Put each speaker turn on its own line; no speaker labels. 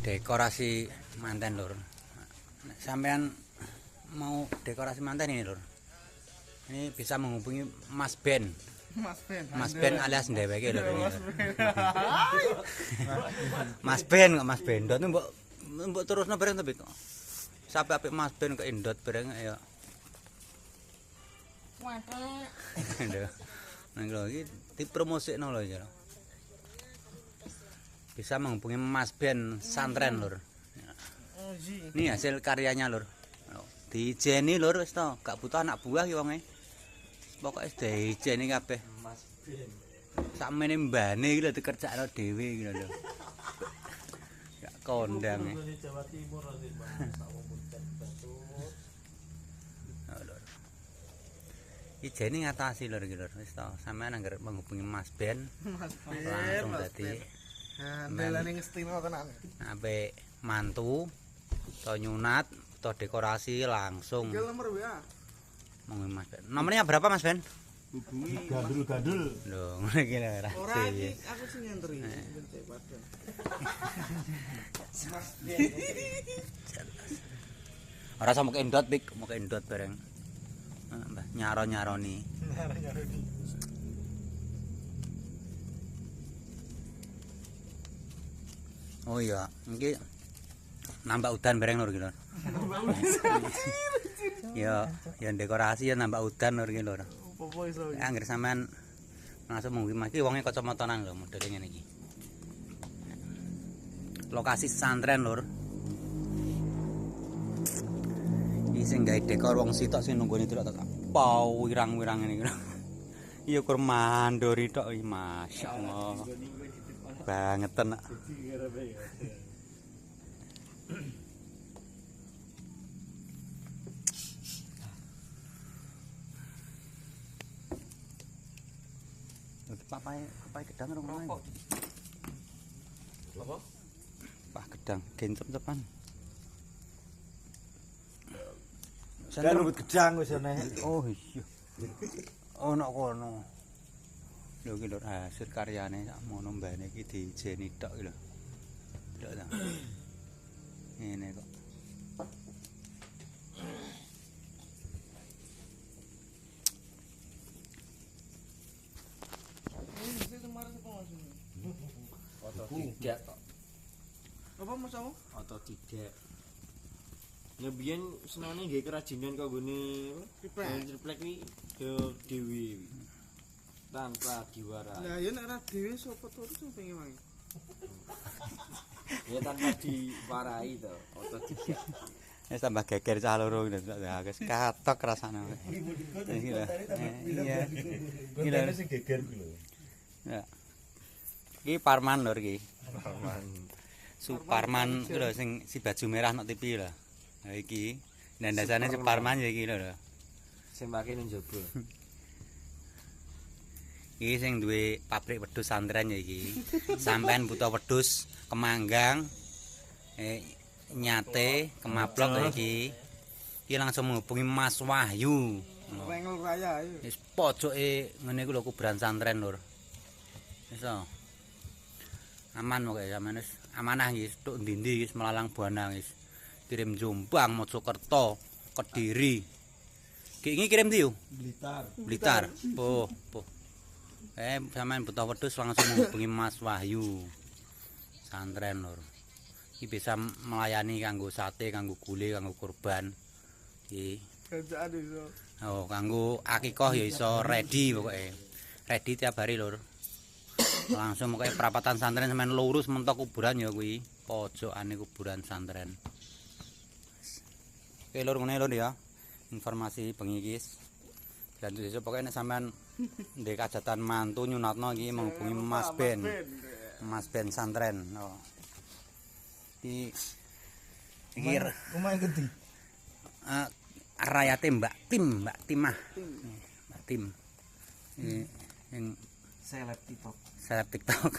dekorasi manten lur. Sampean mau dekorasi manten ini lur. Ini bisa menghubungi Mas Ben. Mas Ben alias ndeweke lur ini. Mas Ben kok Mas Ben. Ndot mbok terusno bareng to, Bik. Sampai apik Mas Ben kok ndot bareng ya.
Waduh.
Lho. Nang lho iki dipromosikno lho ya. Bisa menghubungi Mas Ben Santren lur. Ini hasil karyanya lur. Diijeni lur wis to, gak butuh anak buah ki wonge. Pokoke wis diijeni kabeh. Mas Ben. Sakmene mbane iki lho dikerjakno dhewe iki lho. Gak kondang. Jawa Timur sih, Ijeni ngatasi lur iki lur wis to. Sampeyan anggere menghubungi Mas Ben. Langsung dadi
Andalan istimewa tenan.
Sampai mantu atau nyunat atau dekorasi langsung.
Iki nomor WA.
Menghubungi Mas Ben. Nomornya berapa Mas Ben?
Hubungi
gandul-gandul.
Lho, ngene iki lho
ora iki aku sing nyentri. Mas Ben.
Ora sama endot pik, mau endot bareng. Mbah nyaro-nyaroni.
Nyaro-nyaroni.
Oh iya, iki nambah udan bareng lur iki lur. Ya, ya dekorasi ya nambah udan lur iki lur.
Apa iso iki?
Angger sampean langsung mungkin Mas iki wonge kacamatanan lho modele ngene iki. Lokasi santren lur. Iki sing gawe dekor wong sitok sing nunggone delok tak pau wirang-wirang ngene iki. Iya kur mandori tok iki masyaallah. Bangetan. Papai gedang rong lain.
Apa?
Pak gedang gencem cepan.
Kan rambut gedang wis ana.
Oh iya. Ono kono. Lho iki lho hasil karyane sak mono mbane iki diijeni tok iki lho. Delok ta. Ngene kok.
Foto tidak kok.
Apa Mas kamu?
Foto tidak. Ya biyen senane nggih kerajinan kok nggone triplek iki yo dhewe. Tanpa diwarai.
Lah ya nek ora dhewe sapa terus sing pengen wangi?
Ya tanpa diwarai to, foto tidak.
Wis tambah geger cah loro iki lho. Wis katok rasane. Iki lho. Iya. Iki lho
sing geger kuwi lho.
Ya. Iki Parman lur iki.
Parman.
Suparman lho sing si baju merah nok TV lho. Nah iki ndandasane Suparman ya iki lho.
Sing pake ning jaba.
Iki sing duwe pabrik wedhus santren ya iki. Sampean butuh wedhus kemanggang nyate kemaplok ya iki. Iki langsung menghubungi Mas Wahyu.
Rengel Raya ayo.
Wis pojoke ngene iku lho kuburan santren lur. Wis aman pokoke sampean wis amanah iki tuk ndi-ndi wis melalang buana wis. Kirim Jombang, Mojokerto, Kediri. Iki kirim ndi yo? Blitar. Oh. Sampean butuh wedhus langsung menghubungi Mas Wahyu. Santren lur. Iki bisa melayani kanggo sate, kanggo gule, kanggo kurban. Iki.
Kerjaan iso.
Oh, kanggo akikah ya iso ready pokoke. Ready tiap hari lur. Langsung pokoke perapatan santren sampean lurus mentok kuburan ya kuwi. Pojokane kuburan santren. Oke lur ngene lur ya. Informasi bengi iki. Dan sesuk pokoke nek sampean ndek kajatan mantu nyunatno iki menghubungi Mas Ben. Mas Ben Santren. Oh. Iki
Omahe gede.
Rayate Mbak Timah. Mbak Tim. Yang
Seleb TikTok.
Seleb TikTok.